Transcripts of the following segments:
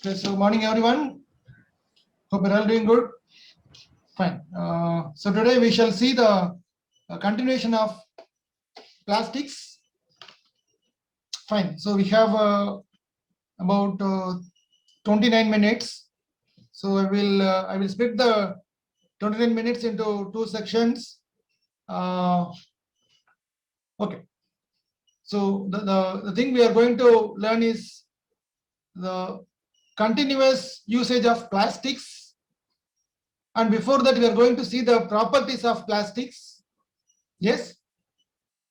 Okay, so morning everyone. Hope you're all doing good. Fine. So today we shall see the continuation of plastics. Fine. So we have about 29 minutes. So I will split the 29 minutes into two sections. Okay. So the thing we are going to learn is the continuous usage of plastics. And before that, we are going to see the properties of plastics. Yes.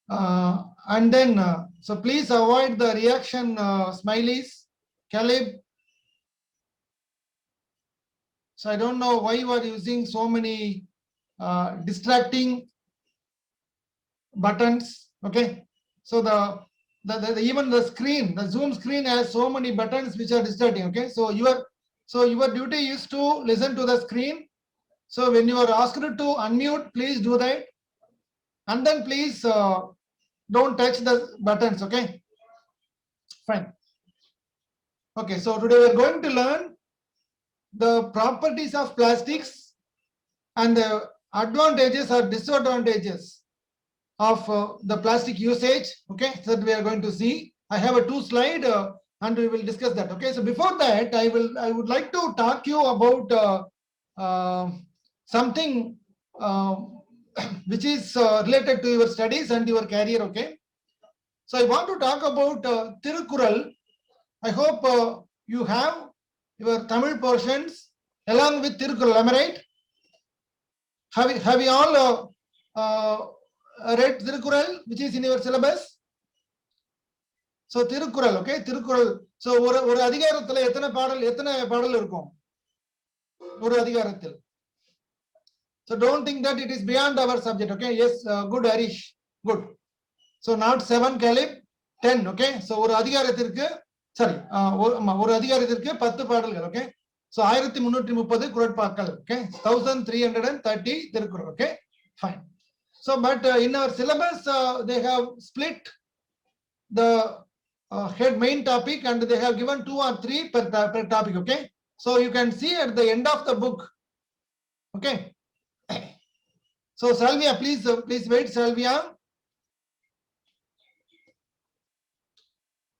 And then, so please avoid the reaction smileys. Caleb. So I don't know why you are using so many distracting buttons. Okay. So even the screen, the Zoom screen has so many buttons which are distracting. Okay. So your duty is to listen to the screen. So when you are asked to unmute, please do that. And then please don't touch the buttons. Okay. Fine. Okay. So today we are going to learn the properties of plastics and the advantages or disadvantages of the plastic usage. Okay, so that we are going to see. I have a 2 slide and we will discuss that. Okay, so before that, I would like to talk you about something which is related to your studies and your career. Okay, so I want to talk about Tirukkural. I hope you have your Tamil portions along with Tirukkural. Am I right? Have you all read Tirukkural, which is in your syllabus? So Tirukkural, okay, Tirukkural. So ஒரு அதிகாரத்துல எத்தனை பாடல் இருக்கும் ஒரு அதிகாரத்தில். So don't think that it is beyond our subject. Okay, yes, good Harish, good. So not 7 Caleb, 10. Okay, so ஒரு அதிகாரத்திற்கு ஒரு அதிகாரத்திற்கு 10 பாடல்கள். Okay, so 1330 குறட்பாக்கள். Okay, 1330 Thirukkural. Okay, fine. So but in our syllabus they have split the head main topic and they have given 2 or 3 per topic. Okay, so you can see at the end of the book. Okay, so Salvia, please wait, Salvia.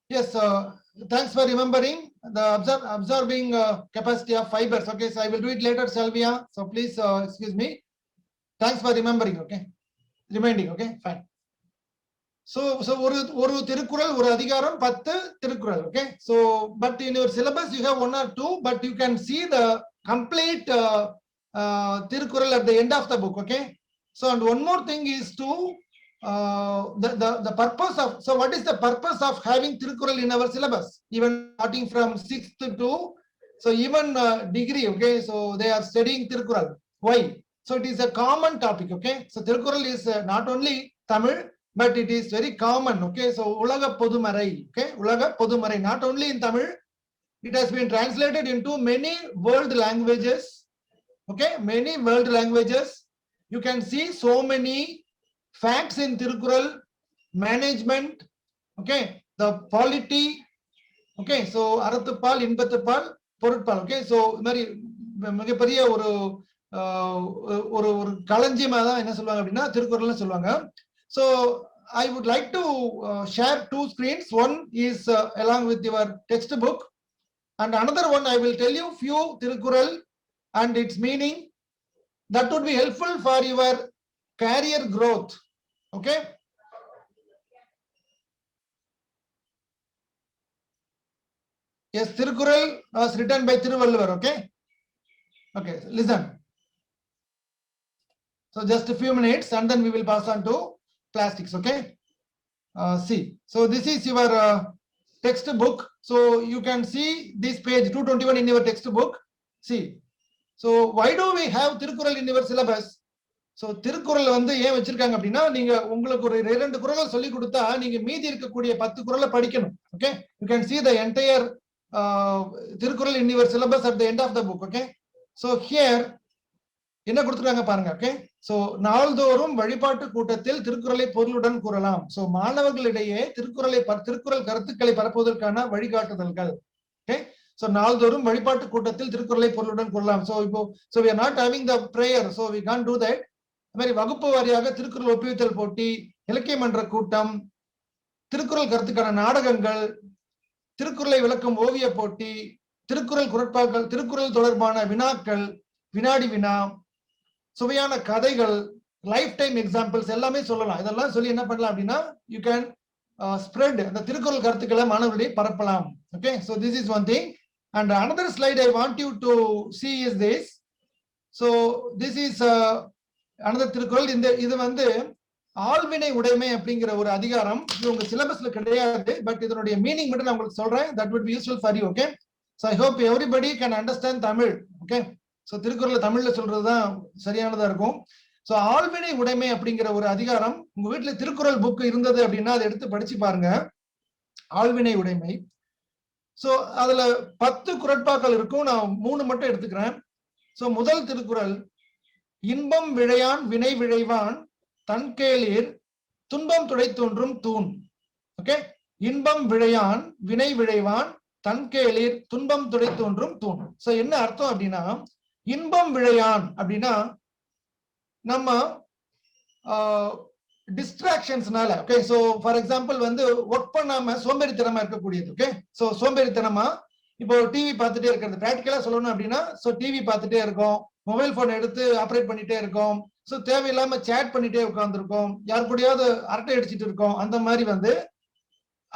Yes, thanks for remembering the absorbing capacity of fibers. Okay, so I will do it later, Salvia. So please excuse me. Thanks for remembering. Okay, reminding. Okay, fine. So ஒரு திருக்குறள் ஒரு அதிகாரம் 10 Thirukkural. Okay, so but in your syllabus you have 1 or 2, but you can see the complete Thirukkural at the end of the book. Okay, so and one more thing is to the purpose of, so what is the purpose of having Thirukkural in our syllabus, even starting from 6th to, so even degree. Okay, so they are studying Thirukkural. Why? So it is a common topic. Okay, so Thirukkural is not only Tamil, but it is very common. Okay, so Ulaga Podumare. Okay, Ulaga Podumare, not only in Tamil, it has been translated into many world languages. Okay, many world languages. You can see so many facts in Tirukkural, management. Okay, the polity. Okay, so Arathupal, Inbathupal, Porutpal. Okay, so Mari மிகப்பெரிய ஒரு களஞ்சியமா தான் என்ன சொல்லுவாங்க அப்படின்னா திருக்குறள்னு சொல்லுவாங்க. So I would like to share 2 screens. One is along with your textbook, and another one I will tell you few Tirukkural and its meaning. That would be helpful for your career growth. Okay. Yes, Tirukkural was written by Thiruvalluvar. Okay. Okay, listen. So just a few minutes and then we will pass on to plastics. Okay, see, so this is your textbook. So you can see this page 221 in your textbook. See, so why do we have Tirukkural in your syllabus? So Thirukkural வந்து ஏன் வச்சிருக்காங்க அப்படின்னா, நீங்க உங்களுக்கு ஒரு 2 குறளை சொல்லி கொடுத்தா நீங்க மீதி இருக்கக்கூடிய 10 குறளை படிக்கணும். Okay, you can see the entire Thirukkural in your syllabus at the end of the book. Okay, so here என்ன கொடுத்துருக்காங்க பாருங்க. Okay, so நாள்தோறும் வழிபாட்டு கூட்டத்தில் திருக்குறளை பொருளுடன் கூறலாம். So மாணவர்களிடையே திருக்குறள் கருத்துக்களை பரப்புவதற்கான வழிகாட்டுதல்கள். Okay, So நாள்தோறும் வழிபாட்டு கூட்டத்தில் திருக்குறளை பொருளுடன் கொள்ளலாம். So we are not having the prayer, so we can't do that. மாதிரி வகுப்பு வாரியாக திருக்குறள் ஒப்புவித்தல் போட்டி, இலக்கிய மன்ற கூட்டம், திருக்குறள் கருத்துக்கான நாடகங்கள், திருக்குறளை விளக்கும் ஓவிய போட்டி, திருக்குறள் குறட்பாக்கள், திருக்குறள் தொடர்பான வினாக்கள், வினாடி வினா, சுவையான கதைகள், லைஃப் டைம் எக்ஸாம்பிள்ஸ் எல்லாமே சொல்லலாம். இதெல்லாம் சொல்லி என்ன பண்ணலாம் அப்படின்னா யூ கேன் ஸ்ப்ரெட் அந்த திருக்குறள் கருத்துக்களை மாணவர்களிடையே பரப்பலாம். Okay, so this is one thing. And another slide I want you to see is this. So this is another Thirukkural. இது வந்து ஆள்வினை உடைமை அப்படிங்கிற ஒரு அதிகாரம். இது உங்க சிலபஸ்ல கிடையாது, பட் இதனுடைய மீனிங் மட்டும் நான் உங்களுக்கு சொல்றேன். That would be useful for you. Okay, so I hope everybody can understand Tamil. Okay, so Thirukkural தமிழ்ல சொல்றதுதான் சரியானதா இருக்கும். சோ ஆள்வினை உடைமை அப்படிங்கிற ஒரு அதிகாரம் உங்க வீட்டுல திருக்குறள் புக் இருந்தது அப்படின்னா அதை எடுத்து படிச்சு பாருங்க. ஆள்வினை உடைமை. சோ அதுல 10 குறட்பாக்கள் இருக்கும். நான் 3 மட்டும் எடுத்துக்கிறேன். சோ முதல் திருக்குறள், இன்பம் விழையான் வினை விழைவான் தன்கேளிர் துன்பம் துடை தோன்றும் தூண். ஓகே, இன்பம் விழையான் வினை விழைவான் தன்கேளிர் துன்பம் துடை தோன்றும் தூண். சோ என்ன அர்த்தம் அப்படின்னா, இன்பம் விழையான் அப்படின்னா நம்ம டிஸ்ட்ராக்ஷன்ஸ்னால, ஓகே, சோ ஃபார் எக்ஸாம்பிள் வந்து ஒர்க் பண்ணாம சோம்பேறித்தனமா இருக்கக்கூடியது. ஓகே, சோ சோம்பேறித்தனமா இப்போ டிவி பார்த்துட்டே இருக்கிறது, பிராக்டிகலா சொல்லணும் அப்படின்னா, சோ டிவி பார்த்துட்டே இருக்கோம், மொபைல் போன் எடுத்து ஆப்ரேட் பண்ணிட்டே இருக்கோம், சோ தேவையில்லாம சேட் பண்ணிட்டே உட்கார்ந்துருக்கோம், யார் கூடயாவது அரட்டை அடிச்சுட்டு இருக்கோம், அந்த மாதிரி வந்து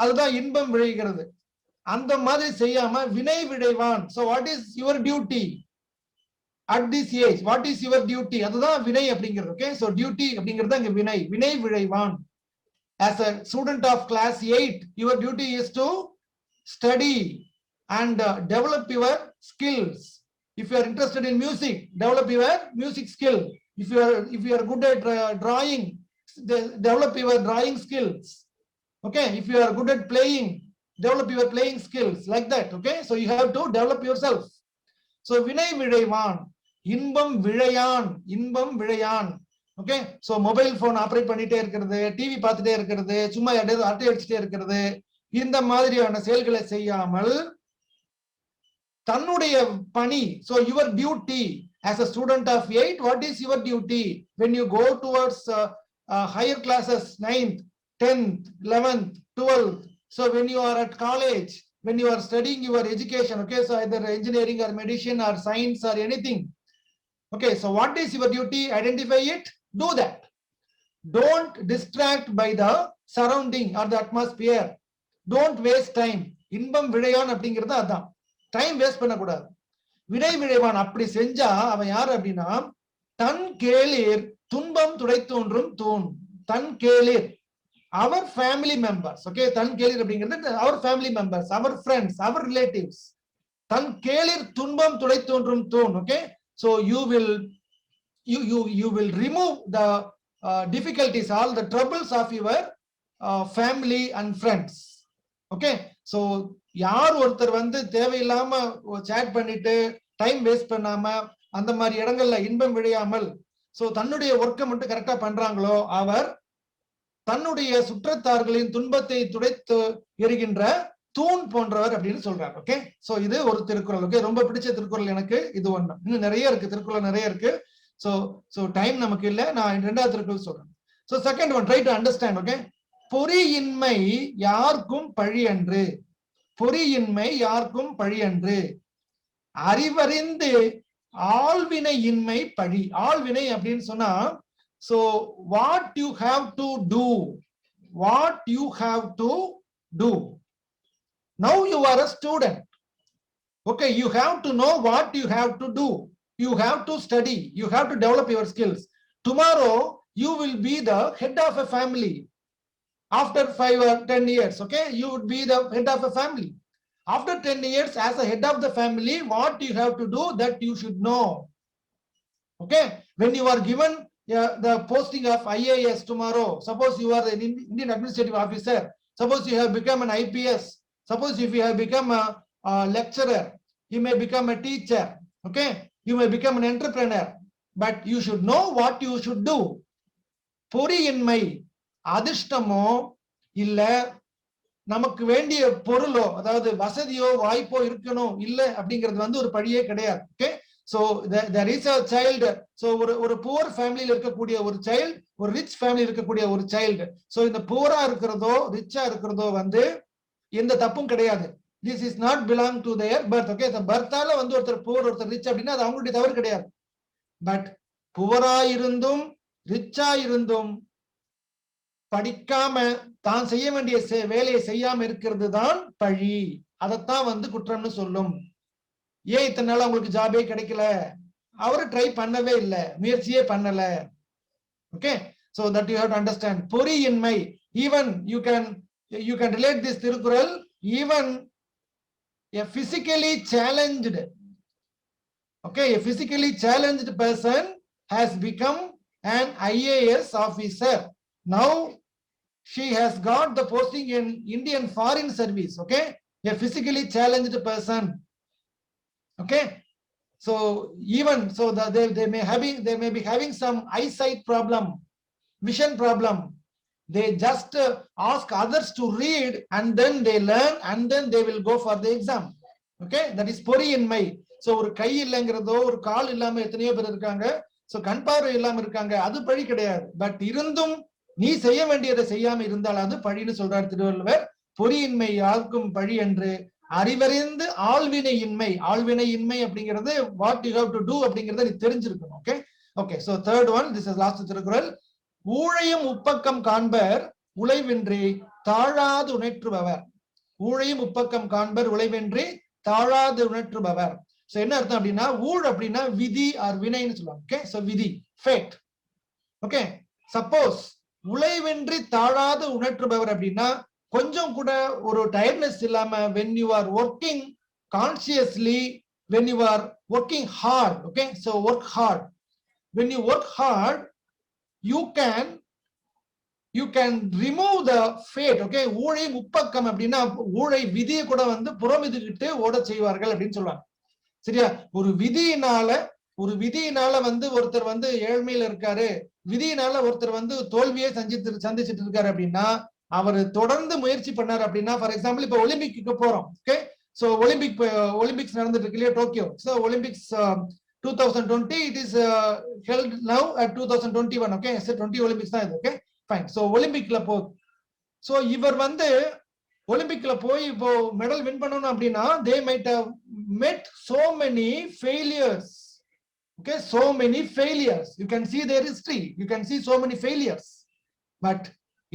அதுதான் இன்பம் விளைகிறது. அந்த மாதிரி செய்யாம வினை விழைவான். So what is your duty at this age, what is your duty? அதுதான் வினை அப்படிங்கிறது. ஓகே, சோ டியூட்டி அப்படிங்கிறது அங்க வினை. வினை விழைவான். As a student of class 8, your duty is to study and develop your skills. If you are interested in music, develop your music skill. If you are good at drawing, develop your drawing skills. Okay, if you are good at playing, develop your playing skills, like that. Okay, so you have to develop yourself. So வினை விழைவான், இன்பம் விழையான், இன்பம் விழையான். Okay, so mobile phone operate பண்ணிட்டே இருக்கிறது, TV பார்த்துட்டே இருக்கிறது, சும்மா யாரையாவது அரட்டை அடிச்சுட்டே இருக்கிறது, இந்த மாதிரியான செயல்களை செய்யாமல் தன்னுடைய பணி. So your duty as a student of 8, what is your duty when you go towards higher classes, 9th, 10th, 11th, 12th? So when you are at college, when you are studying your education, okay, so either engineering or medicine or science or anything, okay, so what is your duty? Identify it, do that. Don't distract by the surrounding or the atmosphere. Don't waste time. இன்பம் விழையான் அப்படிங்கிறது அதான், time waste பண்ணக்கூடாது. வினை விழைவான் அப்படி செஞ்சா அவன் யாரு அப்படின்னா, தன் கேளிர் துன்பம் துடை தோன்றும் தூண். தன் கேளிர், our family members. Okay, தன் கேளிர் அப்படிங்கிறது our family members, our friends, our relatives. தன் கேளிர் துன்பம் துடை தோன்றும் தூண். Okay, so you will remove the difficulties, all the troubles of your family and friends. Okay, so யார் ஒருத்தர் வந்து தேவையில்லாம சேட் பண்ணிட்டு டைம் வேஸ்ட் பண்ணாம அந்த மாதிரி இடங்கள்ல இன்பம் விழையாமல் சோ தன்னுடைய ஒர்க்கை மட்டும் கரெக்டா பண்றாங்களோ அவர் தன்னுடைய சுற்றத்தார்களின் துன்பத்தை துடைத்து எரிகின்ற தூண் போன்றவர் அப்படின்னு சொல்றாங்க. ஓகே, சோ இது ஒரு திருக்குறள். ஓகே, ரொம்ப பிடிச்ச திருக்குறள் எனக்கு இது ஒண்ணு. இன்னும் நிறைய இருக்கு, திருக்குறள் நிறைய இருக்கு. சோ டைம் நமக்கு இல்ல, நான் இரண்டாவது திருக்குறள் சொல்றேன். So second one, try to understand. Okay, பொறியின்மை யாருக்கும் பழி அன்று. பொறியின்மை யாருக்கும் பழி அன்று. அறிவறிந்து ஆள்வினை இன்மை பழி. ஆள்வினை அப்படின்னு சொன்னா, so what you have to do, what you have to do. Now you are a student. Okay, you have to know what you have to do. You have to study, you have to develop your skills. Tomorrow you will be the head of a family. After 5 or 10 years, okay, you would be the head of a family. After 10 years as a head of the family, what you have to do, that you should know. Okay, when you are given the posting of IAS tomorrow, suppose you are an Indian administrative officer, suppose you have become an IPS, suppose if you have become a lecturer, you may become a teacher. Okay, you may become an entrepreneur, but you should know what you should do. பொறியின்மை, அதிர்ஷ்டமோ இல்ல நமக்கு வேண்டிய பொருளோ அதாவது வசதியோ வாய்ப்போ இருக்கணும் இல்ல அப்படிங்கிறது வந்து ஒரு பழியே கிடையாது. Okay, so there is a child, so ஒரு புவர் ஃபேமிலில இருக்கக்கூடிய ஒரு சைல்ட், ஒரு ரிச் ஃபேமிலி இருக்கக்கூடிய ஒரு சைல்டு, சோ இந்த புவரா இருக்கிறதோ ரிச்சா இருக்கிறதோ வந்து எந்த தப்பும் கிடையாது. This is not belong to their birth. Okay, இந்த பர்த்தால வந்து ஒருத்தர் புவர் ஒருத்தர் ரிச் அப்படின்னா அது அவங்களுடைய தவறு கிடையாது. பட் புவரா இருந்தும் ரிச்சா இருந்தும் படிக்காம தான் செய்ய வேண்டிய வேலையை செய்யாம இருக்கிறது தான் பழி. அதைத்தான் வந்து குற்றம்னு சொல்லும். ஏன் இத்தனை நாள் அவங்களுக்கு ஜாபே கிடைக்கல, அவரு ட்ரை பண்ணவே இல்லை, முயற்சியே பண்ணல. Okay, so that you have to understand பொறியின்மை. even you can relate this Thirukkural. even a physically challenged, okay, a physically challenged person has become an IAS officer. Now she has got the posting in Indian Foreign Service. Okay, a physically challenged person. Okay, so even so that they may be having some eyesight problem, vision problem. They just ask others to read and then they learn and then they will go for the exam. Okay, that is பொறியின்மை. so ஒரு கை இல்லைங்கிறதோ ஒரு கால் இல்லாம எத்தனையோ பேர் இருக்காங்க, so கண் பார்வை இல்லாம இருக்காங்க, அது பழி கிடையாது. பட் இருந்தும் நீ செய்ய வேண்டியதை செய்யாம இருந்தால் அது பழின்னு சொல்றார் திருவள்ளுவர். பொறியின்மை யாருக்கும் பழி என்று அறிவறிந்து ஆள்வினையின்மை. ஆள்வினையின்மை அப்படிங்கிறது what you have to do அப்படிங்கறத நீ தெரிஞ்சிருக்கணும். Okay, okay, so third one, this is last திருக்குறள். ஊழையும் உப்பக்கம் காண்பர் உழைவின்றி தாழாது உணற்றுபவர். ஊழையும் உப்பக்கம் காண்பர் உழைவின்றி தாழாது உணற்றுபவர். சோ என்ன அர்த்தம் அப்படின்னா, ஊழ் அப்படின்னா விதி ஆர் வினைன்னு சொல்லுவாங்க. ஓகே, சோ விதி, ஃபேட். ஓகே, சப்போஸ் உழைவின்றி தாழாது உணற்றுபவர் அப்படின்னா கொஞ்சம் கூட ஒரு டயர்ட்னஸ் இல்லாம when you are working consciously, when you are working hard. Okay, so work hard. When you work hard, you can remove the fate. Okay, ஊழை முப்பக்கம் அப்படின்னா ஊழை விதியை கூட வந்து புறமிதுகிட்டு ஓட செய்வார்கள் அப்படின்னு சொல்லுவாங்க. சரியா, ஒரு விதியினால வந்து ஒருத்தர் வந்து ஏழ்மையில இருக்காரு, விதியினால ஒருத்தர் வந்து தோல்வியை சந்திச்சிட்டு இருக்காரு அப்படின்னா அவர் தொடர்ந்து முயற்சி பண்ணாரு அப்படின்னா, ஃபார் எக்ஸாம்பிள் இப்ப ஒலிம்பிக்கு போறோம். ஓகே, சோ ஒலிம்பிக்ஸ் நடந்துட்டு இருக்கு இல்லையா, Tokyo. So Olympics 2020 it is held now at 2021. okay, so 20 Olympics தான் இது. Okay, fine. சோ ஒலிம்பிக்ல சோ இவர் வந்து ஒலிம்பிக்ல போய் இப்போ மெடல் வின் பண்ணணும் அப்படின்னா they might have met so many failures. Okay, so many failures. You can see their history, you can see so many failures, but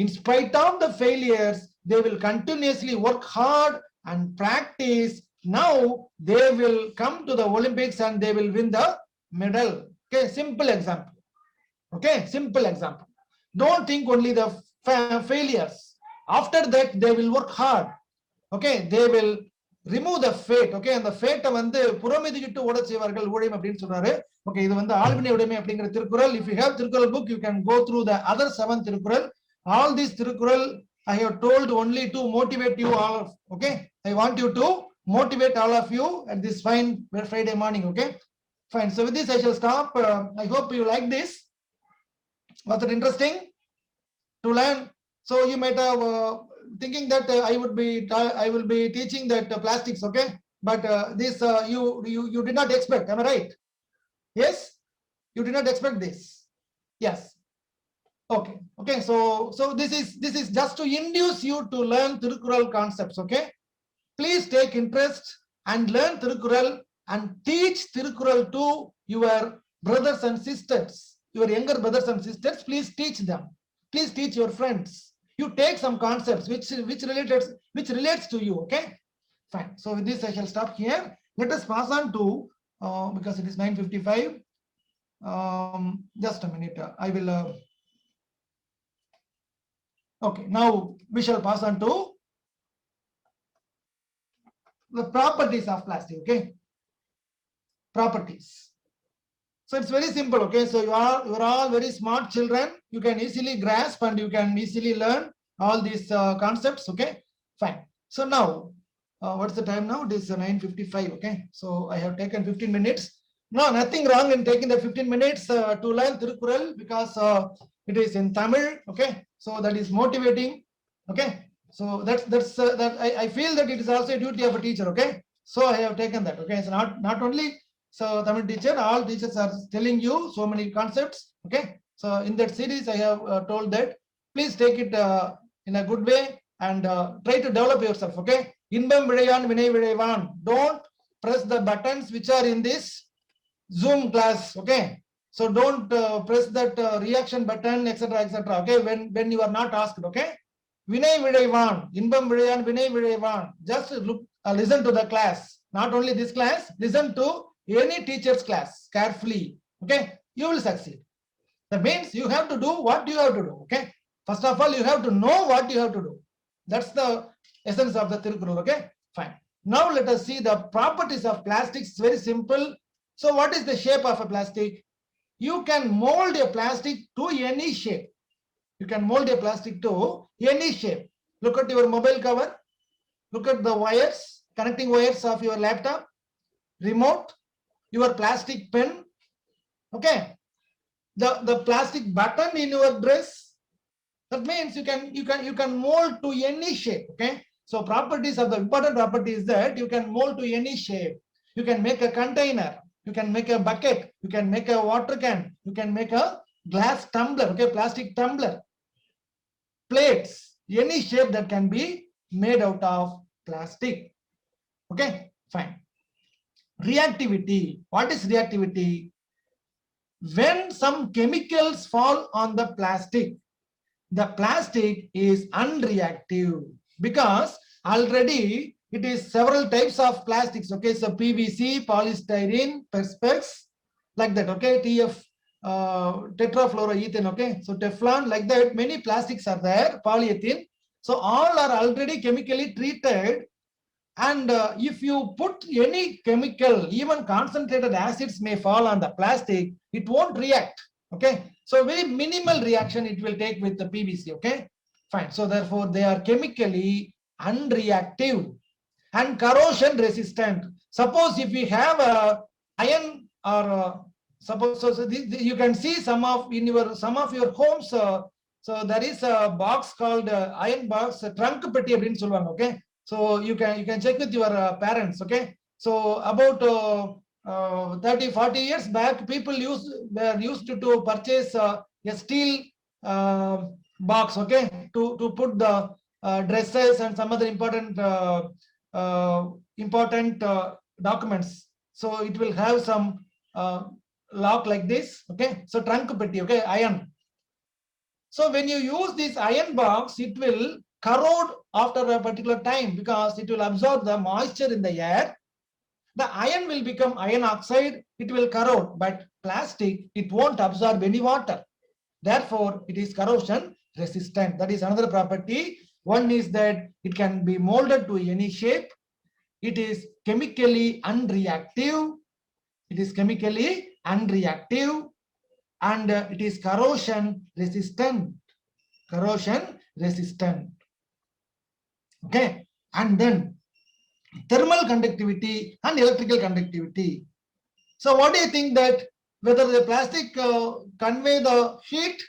in spite of the failures they will continuously work hard and practice. Now they will come to the Olympics and they will win the medal. Okay, simple example. Okay, simple example. Don't think only the failures. After that they will work hard. Okay, they will remove the fate. Okay, and the fate வந்து புறமிதுகிட்டு ஓட செய்வார்கள் ஊழியம் அப்படின்னு சொல்றாரு. Okay, இது வந்து ஆள்வினை உடைமை அப்படிங்கிற Thirukkural. if you have Thirukkural book you can go through the other 7 Thirukkural. all this Thirukkural I have told only to motivate you all. Okay, I want you to motivate all of you at this fine Friday morning. Okay, fine. So with this I shall stop. I hope you like this. Was it interesting to learn? So you might have thinking that I will be teaching that plastics. Okay, but this you did not expect. Am I right? Yes, you did not expect this. Yes. Okay, so this is just to induce you to learn Tirukkural concepts. Okay, please take interest and learn Tirukkural and teach Tirukkural to your brothers and sisters, your younger brothers and sisters. Please teach them, please teach your friends. You take some concepts which relates to you. Okay, fine. So with this I shall stop here. Let us pass on to because it is 9:55. Just a minute, I will okay, now we shall pass on to the properties of plastic. Okay, properties. So it's very simple. Okay, so you are all very smart children. You can easily grasp and you can easily learn all these concepts. Okay, fine. So now what's the time now? It is 9:55. Okay, so I have taken 15 minutes. No, nothing wrong in taking the 15 minutes to learn Tirukkural because it is in Tamil. Okay, so that is motivating. Okay, So that I feel that it is also a duty of a teacher. Okay, so I have taken that. Okay, so not only so Tamil teacher, all teachers are telling you so many concepts. Okay, so in that series I have told that please take it in a good way and try to develop yourself. Okay, Inbam Vidayan Vinay Vidayavan. Don't press the buttons which are in this Zoom class. Okay, so don't press that reaction button, etc., etc. Okay, when you are not asked. Okay, Vinay Vidaivan, Inbam Vidayan, Vinay Vidaivan. Just look, listen to the class. Not only this class, listen to any teacher's class carefully. Okay, you will succeed. That means you have to do what you have to do. Okay, first of all, you have to know what you have to do. That's the essence of the Tirukkural. Okay, fine. Now let us see the properties of plastics. It's very simple. So what is the shape of a plastic? You can mold a plastic to any shape. You can mold a plastic to any shape. Look at your mobile cover. Look at the wires, connecting wires of your laptop, remote, your plastic pen. Okay, the plastic button in your dress. That means you can mold to any shape. Okay, so properties of the important property is that you can mold to any shape. You can make a container. You can make a bucket. You can make a water can. You can make a glass tumbler. Okay, plastic tumbler. Plates, any shape that can be made out of plastic. Okay, fine. Reactivity. What is reactivity? When some chemicals fall on the plastic is unreactive because already it is several types of plastics. Okay, so PVC, polystyrene, perspex, like that. Okay, TF, tetrafluoroethane. Okay, so Teflon, like that. Many plastics are there, polyethylene. So all are already chemically treated. And if you put any chemical, even concentrated acids may fall on the plastic, it won't react. Okay, so very minimal reaction it will take with the PVC. Okay, fine. So therefore they are chemically unreactive and corrosion resistant. Suppose if we have a iron or suppose so you can see some of your homes. So there is a box called iron box, trunk petty அப்படின்னு சொல்லுவாங்க. Okay, so you can check with your parents. Okay, so about 30-40 years back, people were used to purchase a steel box. Okay, to put the dresses and some other important documents. So it will have some lock like this. Okay, so trunk petty. Okay, iron. So when you use this iron box, it will corrode after a particular time because it will absorb the moisture in the air. The iron will become iron oxide. It will corrode, but plastic, it won't absorb any water. Therefore, it is corrosion resistant. That is another property. One is that it can be molded to any shape. It is chemically unreactive. It is chemically unreactive. And it is corrosion resistant. Corrosion resistant. Okay, and then thermal conductivity and electrical conductivity. So what do you think that whether the plastic convey the heat?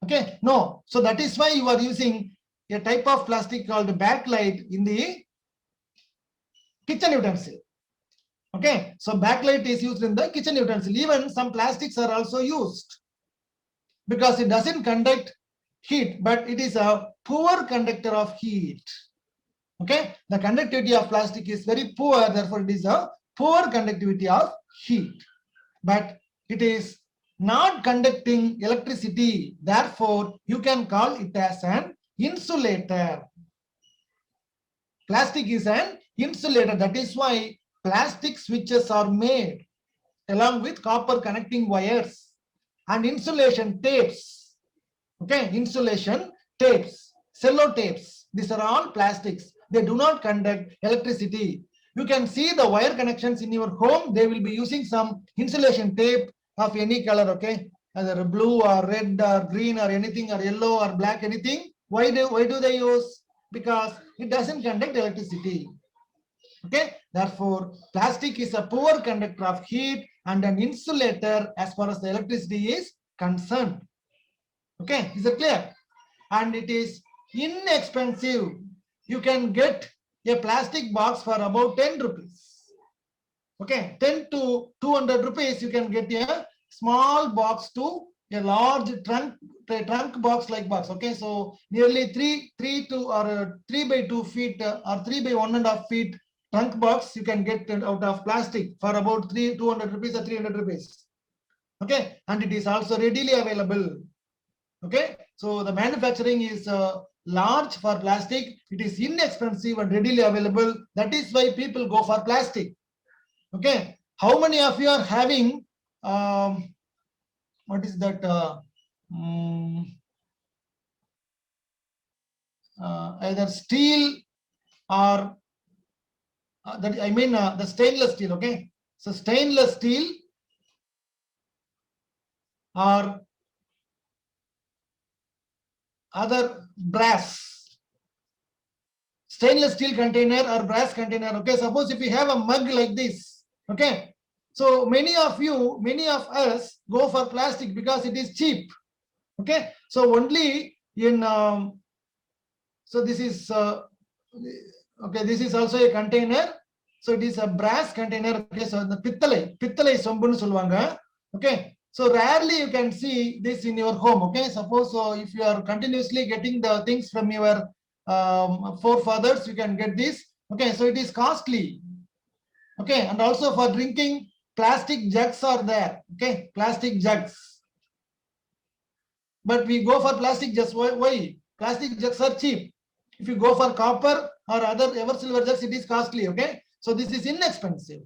Okay, no. So that is why you are using a type of plastic called backlight in the kitchen utensil. Okay, so backlight is used in the kitchen utensil. Even some plastics are also used because it doesn't conduct heat, but it is a poor conductor of heat. Okay, the conductivity of plastic is very poor, therefore it is a poor conductivity of heat. But it is not conducting electricity, therefore you can call it as an insulator. Plastic is an insulator. That is why plastic switches are made along with copper connecting wires and insulation tapes. Okay, insulation tapes, cello tapes, these are all plastics. They do not conduct electricity. You can see the wire connections in your home. They will be using some insulation tape of any color. Okay, either blue or red or green or anything, or yellow or black, anything. Why do they use? Because it doesn't conduct electricity. Okay, therefore plastic is a poor conductor of heat and an insulator as far as the electricity is concerned. Okay, is it clear? And it is inexpensive. You can get a plastic box for about 10 rupees. Okay, 10 to 200 rupees, you can get a small box to a large trunk box like box. Okay, so nearly 3 by 2 feet or 3 by 1.5 feet trunk box you can get out of plastic for about 200 rupees or 300 rupees. Okay, and it is also readily available. Okay, so the manufacturing is large for plastic. It is inexpensive and readily available. That is why people go for plastic. Okay, how many of you are having what is that either steel or that I mean the stainless steel. Okay, so stainless steel or other brass, stainless steel container or brass container. Okay, suppose if you have a mug like this, okay, so many of us go for plastic because it is cheap. Okay, so only in so this is okay, this is also a container, so it is a brass container. Okay, so the pittalai sombunu solvanga. Okay, so rarely you can see this in your home. Okay, suppose if you are continuously getting the things from your forefathers, you can get this. Okay, so it is costly. Okay, and also for drinking, plastic jugs are there. Okay, plastic jugs, but we go for plastic jugs. Why? Plastic jugs are cheap. If you go for copper or other ever silver jugs, it is costly. Okay, so this is inexpensive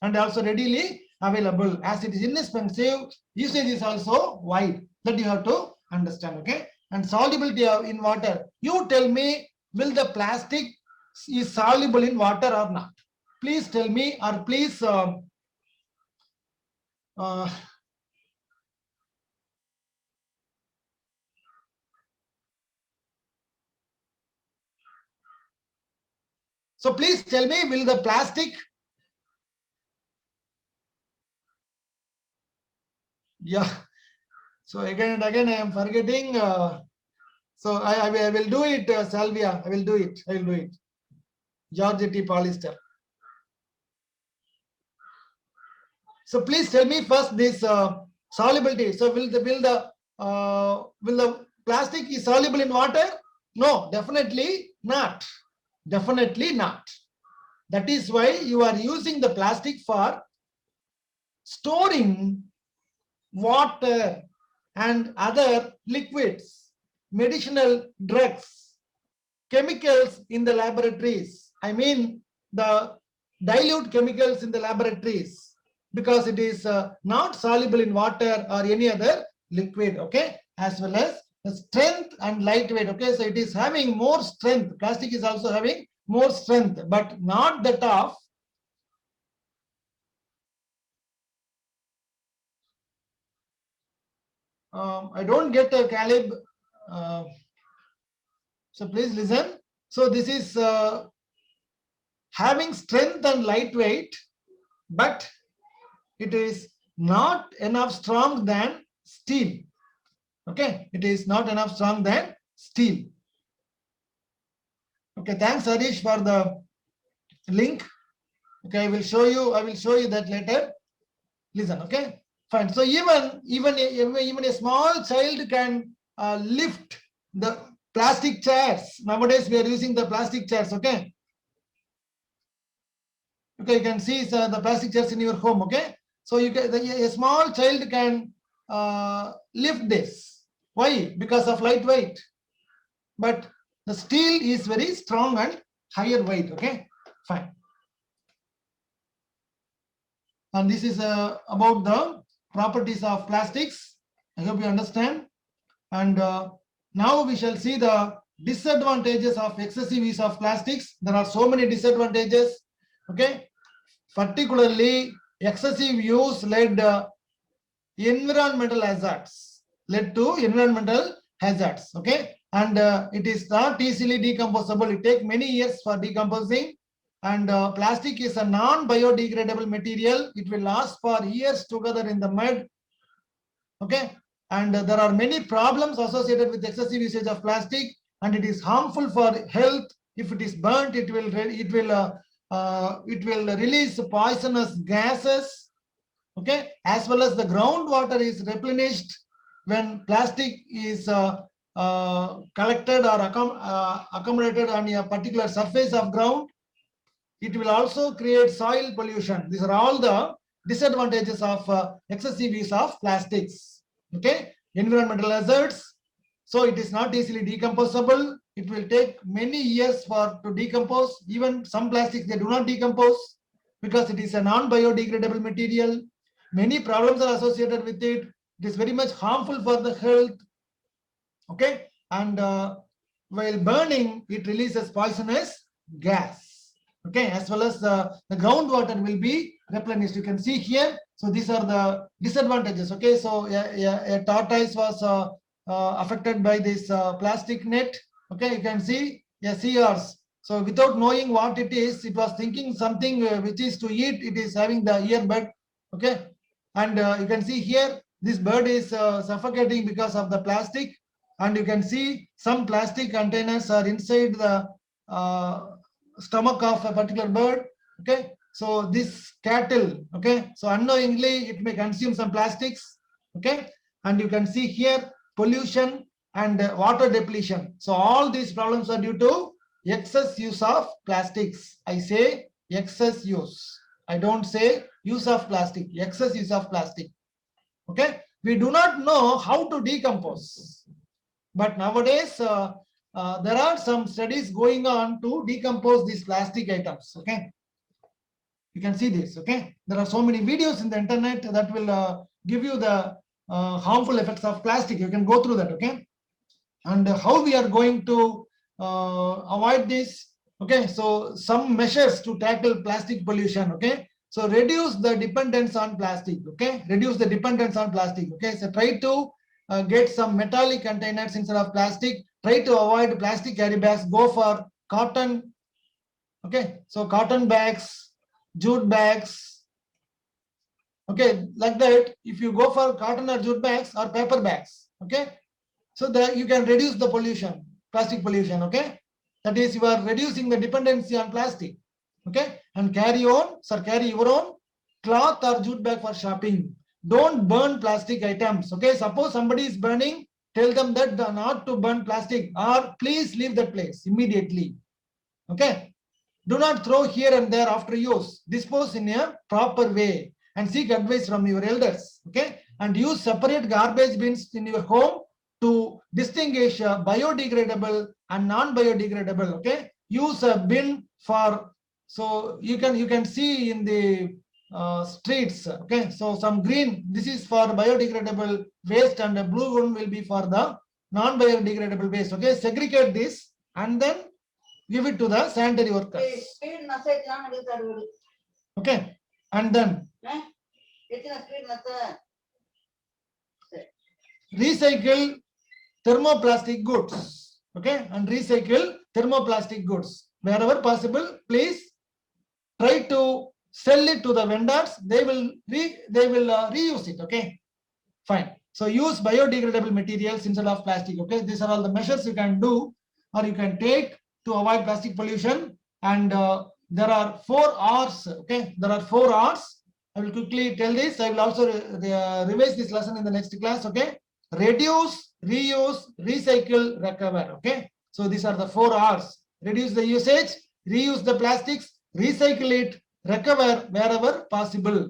and also readily available. As it is inexpensive, usage is also wide. That you have to understand. Okay, and solubility in water. You tell me, will the plastic is soluble in water or not? Please tell me, or please so please tell me, will the plastic? Yeah. So again and again, I am forgetting. So I will do it, Salvia. I will do it. I will do it. Georgette polyester. So please tell me first this solubility. So will the plastic is soluble in water? No, definitely not. Definitely not. That is why you are using the plastic for storing water and other liquids, medicinal drugs, chemicals in the laboratories. I mean the dilute chemicals in the laboratories, because it is not soluble in water or any other liquid. Okay, as well as the strength and lightweight. Okay, so it is having more strength. Plastic is also having more strength, but not that of I don't get a Caleb. So please listen. So this is having strength and lightweight, but it is not enough strong than steel. Okay, it is not enough strong than steel. Okay, thanks Harish for the link. Okay, I will show you that later. Listen, okay, fine. So even a small child can lift the plastic chairs. Nowadays we are using the plastic chairs. Okay, you can see the plastic chairs in your home. Okay, so a small child can lift this. Why? Because of lightweight. But the steel is very strong and higher weight. Okay, fine. And this is about the properties of plastics. I hope you understand. And now we shall see the disadvantages of excessive use of plastics. There are so many disadvantages. Okay, particularly excessive use led environmental hazards. Led to environmental hazards. Okay, and it is not easily decomposable. It takes many years for decomposing. And plastic is a non-biodegradable material. It will last for years together in the mud. Okay, and there are many problems associated with excessive usage of plastic. and it is harmful for health. If it is burnt, it will release poisonous gases. Okay, as well as the groundwater is replenished when plastic is collected or accumulated on a particular surface of ground. It will also create soil pollution. These are all the disadvantages of excessive use of plastics. Okay, environmental hazards. So it is not easily decomposable. It will take many years to decompose. Even some plastics, they do not decompose because it is a non-biodegradable material. Many problems are associated with it. It is very much harmful for the health. Okay, and while burning, it releases poisonous gas. Okay, as well as the groundwater will be replenished. You can see here. So these are the disadvantages. Okay, so a tortoise was affected by this plastic net. Okay, you can see a seahorse. So without knowing what it is, it was thinking something which is to eat. It is having the earbud. Okay, and you can see here this bird is suffocating because of the plastic. And you can see some plastic containers are inside the stomach of a particular bird. Okay, so this cattle, okay, so unknowingly it may consume some plastics. Okay, and you can see here pollution and water depletion. So all these problems are due to excess use of plastics. I say excess use. I don't say use of plastic. Excess use of plastic. Okay, we do not know how to decompose. But nowadays, there are some studies going on to decompose these plastic items. Okay, you can see this. Okay, there are so many videos in the internet that will give you the harmful effects of plastic. You can go through that. Okay, and how we are going to avoid this. Okay, so some measures to tackle plastic pollution. Okay, so reduce the dependence on plastic. Okay, reduce the dependence on plastic. Okay, so try to get some metallic containers instead of plastic. Try to avoid plastic carry bags. Go for cotton. Okay, so cotton bags, jute bags. Okay, like that. If you go for cotton or jute bags or paper bags, okay, so that you can reduce the pollution, plastic pollution. Okay, that is, you are reducing the dependency on plastic. Okay, and carry your own cloth or jute bag for shopping. Don't burn plastic items. Okay, suppose somebody is burning, tell them that not to burn plastic, or please leave that place immediately. Okay, do not throw here and there after use. Dispose in a proper way and seek advice from your elders. Okay, and use separate garbage bins in your home to distinguish biodegradable and non-biodegradable. Okay, use a bin for, so you can see in the streets. Okay, so some green, this is for biodegradable waste, and a blue one will be for the non-biodegradable waste. Okay, segregate this and then give it to the sanitary workers. Okay, and then recycle thermoplastic goods. Okay, and recycle thermoplastic goods wherever possible. Please try to sell it to the vendors. They will reuse it. Okay, fine. So use biodegradable materials instead of plastic. Okay, these are all the measures you can do or you can take to avoid plastic pollution. And there are 4 R's. Okay, there are 4 R's. I will quickly tell this. I will also revise this lesson in the next class. Okay, reduce, reuse, recycle, recover. Okay, so these are the 4 R's. Reduce the usage, reuse the plastics, recycle it, recover wherever possible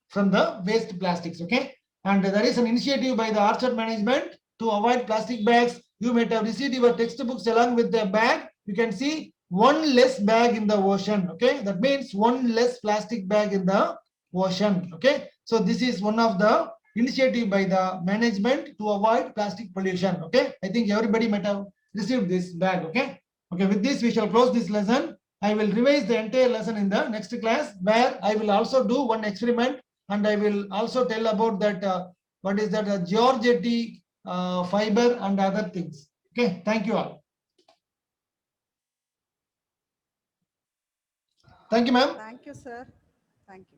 from the waste plastics. Okay, and there is an initiative by the Orchard management to avoid plastic bags. You might have received your textbooks along with the bag. You can see 1 less bag in the ocean. Okay, that means 1 less plastic bag in the ocean. Okay, so this is one of the initiative by the management to avoid plastic pollution. Okay, I think everybody might have received this bag. Okay, okay, with this we shall close this lesson. I will revise the entire lesson in the next class, where I will also do one experiment, and I will also tell about that what is that Georgette fiber and other things. Okay, thank you all. Thank you, ma'am. Thank you, sir. Thank you.